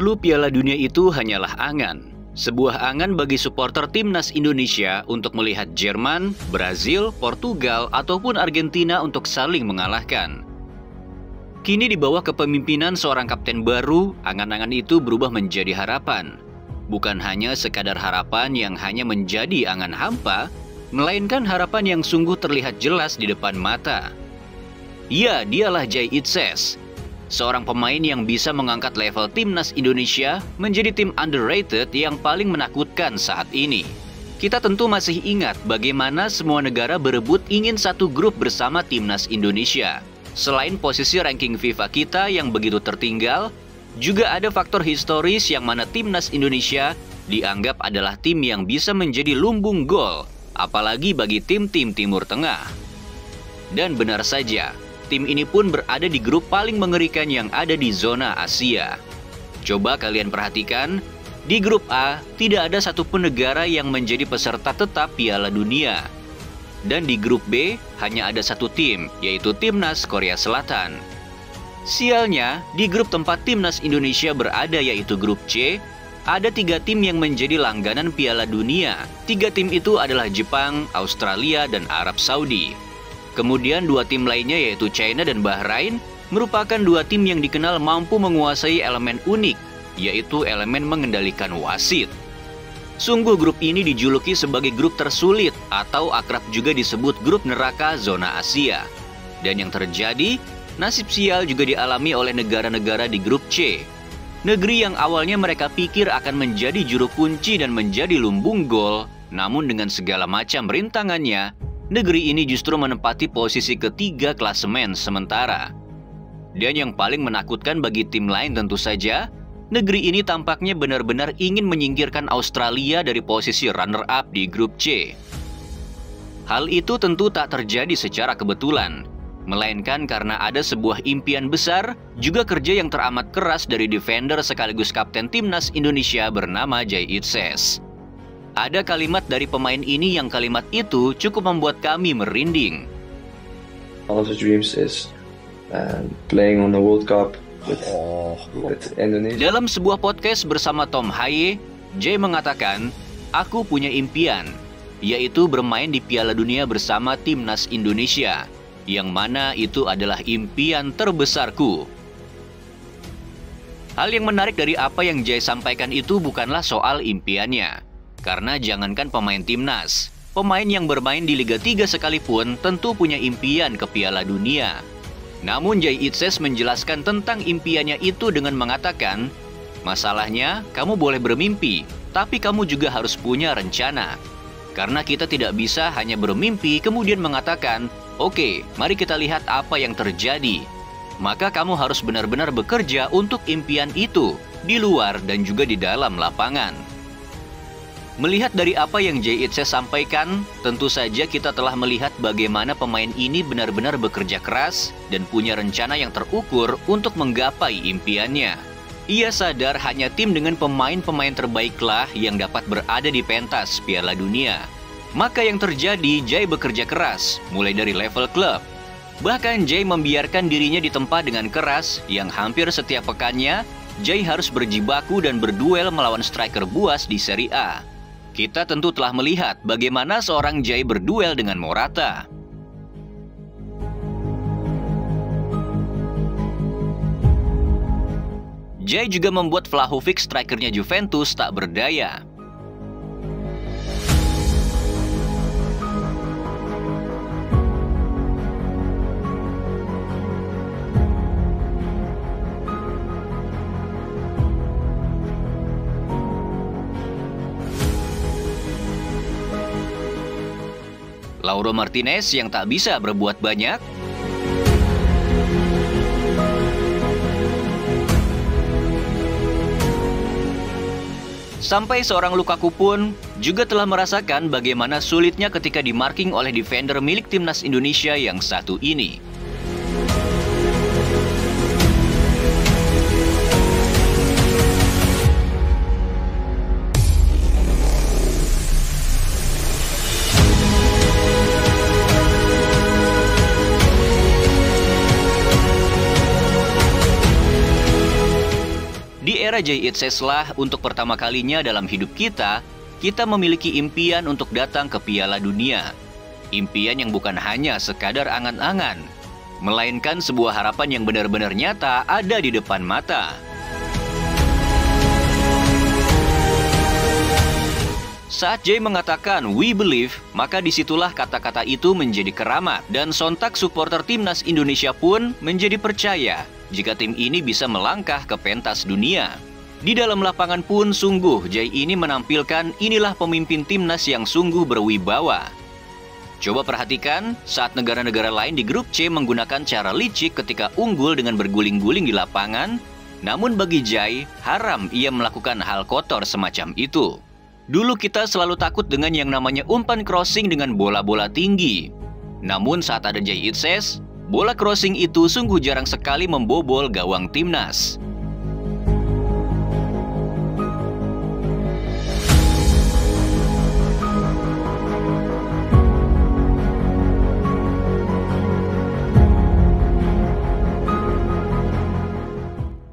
Dulu Piala Dunia itu hanyalah angan. Sebuah angan bagi supporter timnas Indonesia untuk melihat Jerman, Brazil, Portugal, ataupun Argentina untuk saling mengalahkan. Kini di bawah kepemimpinan seorang kapten baru, angan-angan itu berubah menjadi harapan. Bukan hanya sekadar harapan yang hanya menjadi angan hampa, melainkan harapan yang sungguh terlihat jelas di depan mata. Ya, dialah Jay Itzes. Seorang pemain yang bisa mengangkat level timnas Indonesia menjadi tim underrated yang paling menakutkan saat ini. Kita tentu masih ingat bagaimana semua negara berebut ingin satu grup bersama timnas Indonesia. Selain posisi ranking FIFA kita yang begitu tertinggal, juga ada faktor historis yang mana timnas Indonesia dianggap adalah tim yang bisa menjadi lumbung gol, apalagi bagi tim-tim Timur Tengah. Dan benar saja, tim ini pun berada di grup paling mengerikan yang ada di zona Asia. Coba kalian perhatikan, di grup A tidak ada satupun negara yang menjadi peserta tetap Piala Dunia. Dan di grup B hanya ada satu tim, yaitu Timnas Korea Selatan. Sialnya, di grup tempat Timnas Indonesia berada yaitu grup C, ada 3 tim yang menjadi langganan Piala Dunia. 3 tim itu adalah Jepang, Australia, dan Arab Saudi. Kemudian 2 tim lainnya yaitu China dan Bahrain merupakan 2 tim yang dikenal mampu menguasai elemen unik, yaitu elemen mengendalikan wasit. Sungguh grup ini dijuluki sebagai grup tersulit atau akrab juga disebut grup neraka zona Asia. Dan yang terjadi, nasib sial juga dialami oleh negara-negara di grup C. Negeri yang awalnya mereka pikir akan menjadi juru kunci dan menjadi lumbung gol, namun dengan segala macam rintangannya, negeri ini justru menempati posisi ketiga klasemen sementara. Dan yang paling menakutkan bagi tim lain tentu saja, negeri ini tampaknya benar-benar ingin menyingkirkan Australia dari posisi runner-up di grup C. Hal itu tentu tak terjadi secara kebetulan, melainkan karena ada sebuah impian besar, juga kerja yang teramat keras dari defender sekaligus kapten timnas Indonesia bernama Jay Itzes. Ada kalimat dari pemain ini yang kalimat itu cukup membuat kami merinding. One of the dreams is playing on the World Cup with Indonesia. Dalam sebuah podcast bersama Tom Haye, Jay mengatakan, "Aku punya impian, yaitu bermain di Piala Dunia bersama timnas Indonesia, yang mana itu adalah impian terbesarku." Hal yang menarik dari apa yang Jay sampaikan itu bukanlah soal impiannya. Karena jangankan pemain timnas, pemain yang bermain di Liga 3 sekalipun tentu punya impian ke Piala Dunia. Namun Jay Itzes menjelaskan tentang impiannya itu dengan mengatakan, "Masalahnya, kamu boleh bermimpi, tapi kamu juga harus punya rencana. Karena kita tidak bisa hanya bermimpi kemudian mengatakan, oke, mari kita lihat apa yang terjadi. Maka kamu harus benar-benar bekerja untuk impian itu, di luar dan juga di dalam lapangan." Melihat dari apa yang Jay Itzes sampaikan, tentu saja kita telah melihat bagaimana pemain ini benar-benar bekerja keras dan punya rencana yang terukur untuk menggapai impiannya. Ia sadar hanya tim dengan pemain-pemain terbaiklah yang dapat berada di pentas Piala Dunia. Maka yang terjadi, Jay bekerja keras, mulai dari level klub. Bahkan Jay membiarkan dirinya ditempa dengan keras yang hampir setiap pekannya, Jay harus berjibaku dan berduel melawan striker buas di Serie A. Kita tentu telah melihat bagaimana seorang Jay berduel dengan Morata. Jay juga membuat Vlahovic strikernya Juventus tak berdaya. Lauro Martinez yang tak bisa berbuat banyak. Sampai seorang Lukaku pun juga telah merasakan bagaimana sulitnya ketika dimarking oleh defender milik timnas Indonesia yang satu ini. Di era Jay Itzes lah untuk pertama kalinya dalam hidup kita memiliki impian untuk datang ke Piala Dunia. Impian yang bukan hanya sekadar angan-angan, melainkan sebuah harapan yang benar-benar nyata ada di depan mata. Saat Jay mengatakan "we believe", maka disitulah kata-kata itu menjadi keramat, dan sontak supporter timnas Indonesia pun menjadi percaya jika tim ini bisa melangkah ke pentas dunia. Di dalam lapangan pun sungguh Jay ini menampilkan inilah pemimpin timnas yang sungguh berwibawa. Coba perhatikan saat negara-negara lain di grup C menggunakan cara licik ketika unggul dengan berguling-guling di lapangan, namun bagi Jay haram ia melakukan hal kotor semacam itu. Dulu kita selalu takut dengan yang namanya umpan crossing dengan bola-bola tinggi. Namun saat ada Jay Itzes, bola crossing itu sungguh jarang sekali membobol gawang timnas.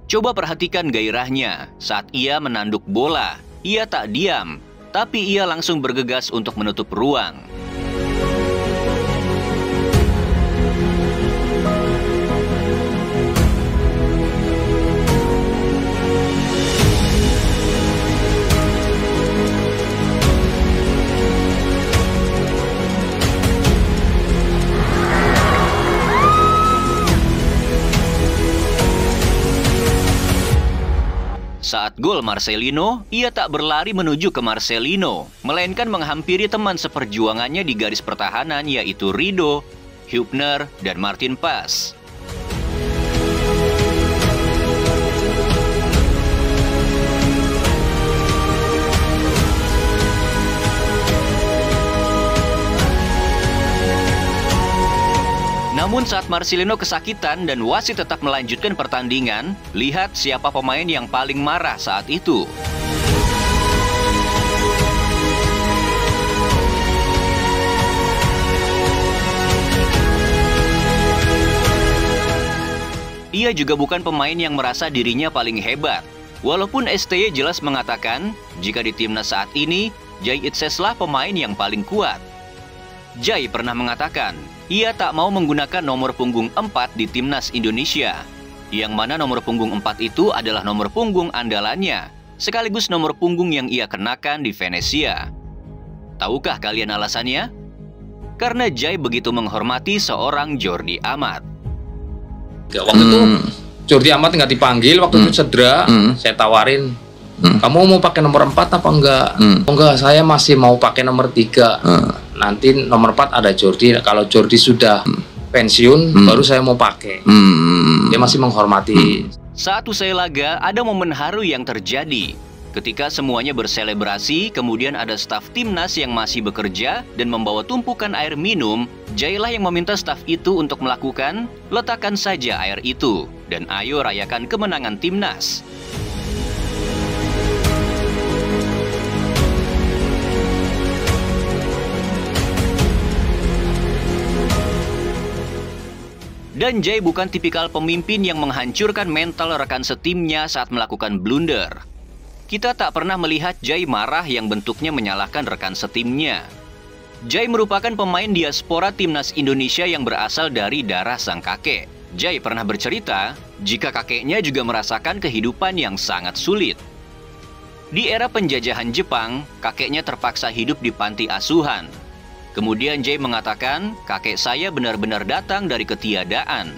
Coba perhatikan gairahnya saat ia menanduk bola. Ia tak diam, tapi ia langsung bergegas untuk menutup ruang. Saat gol Marcelino, ia tak berlari menuju ke Marcelino, melainkan menghampiri teman seperjuangannya di garis pertahanan yaitu Rido, Hübner, dan Martin Paes. Namun saat Marcelino kesakitan dan wasit tetap melanjutkan pertandingan, lihat siapa pemain yang paling marah saat itu. Ia juga bukan pemain yang merasa dirinya paling hebat. Walaupun STY jelas mengatakan, jika di timnas saat ini, Jay Itzes lah pemain yang paling kuat. Jay pernah mengatakan, ia tak mau menggunakan nomor punggung 4 di timnas Indonesia, yang mana nomor punggung 4 itu adalah nomor punggung andalannya, sekaligus nomor punggung yang ia kenakan di Venesia. Tahukah kalian alasannya? Karena Jay begitu menghormati seorang Jordi Amat. Waktu itu Jordi Amat nggak dipanggil, waktu itu cedera, saya tawarin, kamu mau pakai nomor 4 apa enggak? Enggak, saya masih mau pakai nomor 3. Nanti nomor 4 ada Jordi. Kalau Jordi sudah pensiun, baru saya mau pakai. Dia masih menghormati. Saat usai laga, ada momen haru yang terjadi. Ketika semuanya berselebrasi, kemudian ada staf timnas yang masih bekerja dan membawa tumpukan air minum. Jay lah yang meminta staf itu untuk melakukan, letakkan saja air itu, dan ayo rayakan kemenangan timnas. Dan Jay bukan tipikal pemimpin yang menghancurkan mental rekan setimnya saat melakukan blunder. Kita tak pernah melihat Jay marah yang bentuknya menyalahkan rekan setimnya. Jay merupakan pemain diaspora timnas Indonesia yang berasal dari darah sang kakek. Jay pernah bercerita jika kakeknya juga merasakan kehidupan yang sangat sulit. Di era penjajahan Jepang, kakeknya terpaksa hidup di panti asuhan. Kemudian Jay mengatakan, kakek saya benar-benar datang dari ketiadaan.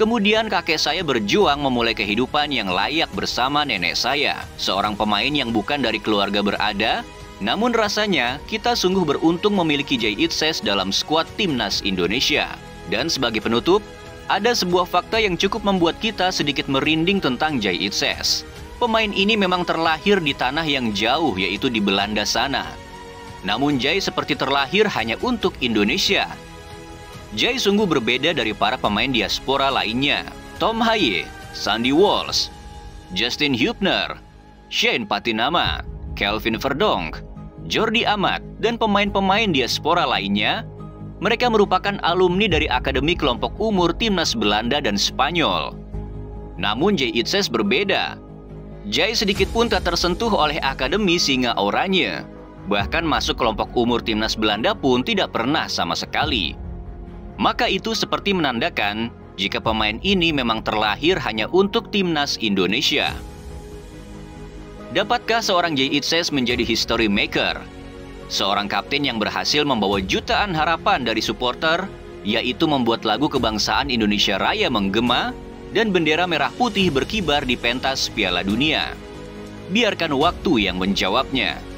Kemudian kakek saya berjuang memulai kehidupan yang layak bersama nenek saya, seorang pemain yang bukan dari keluarga berada. Namun rasanya kita sungguh beruntung memiliki Jay Itzes dalam skuad timnas Indonesia. Dan sebagai penutup, ada sebuah fakta yang cukup membuat kita sedikit merinding tentang Jay Itzes. Pemain ini memang terlahir di tanah yang jauh, yaitu di Belanda sana. Namun Jay seperti terlahir hanya untuk Indonesia. Jay sungguh berbeda dari para pemain diaspora lainnya. Tom Haye, Sandy Walsh, Justin Hübner, Shane Patinama, Kelvin Verdonk, Jordi Amat, dan pemain-pemain diaspora lainnya. Mereka merupakan alumni dari Akademi Kelompok Umur Timnas Belanda dan Spanyol. Namun Jay Itzes berbeda. Jai sedikit pun tak tersentuh oleh akademi Singa Oranje. Bahkan masuk kelompok umur timnas Belanda pun tidak pernah sama sekali. Maka itu seperti menandakan jika pemain ini memang terlahir hanya untuk timnas Indonesia. Dapatkah seorang Jay Itzes menjadi history maker? Seorang kapten yang berhasil membawa jutaan harapan dari supporter, yaitu membuat lagu kebangsaan Indonesia Raya menggema dan bendera merah putih berkibar di pentas Piala Dunia. Biarkan waktu yang menjawabnya.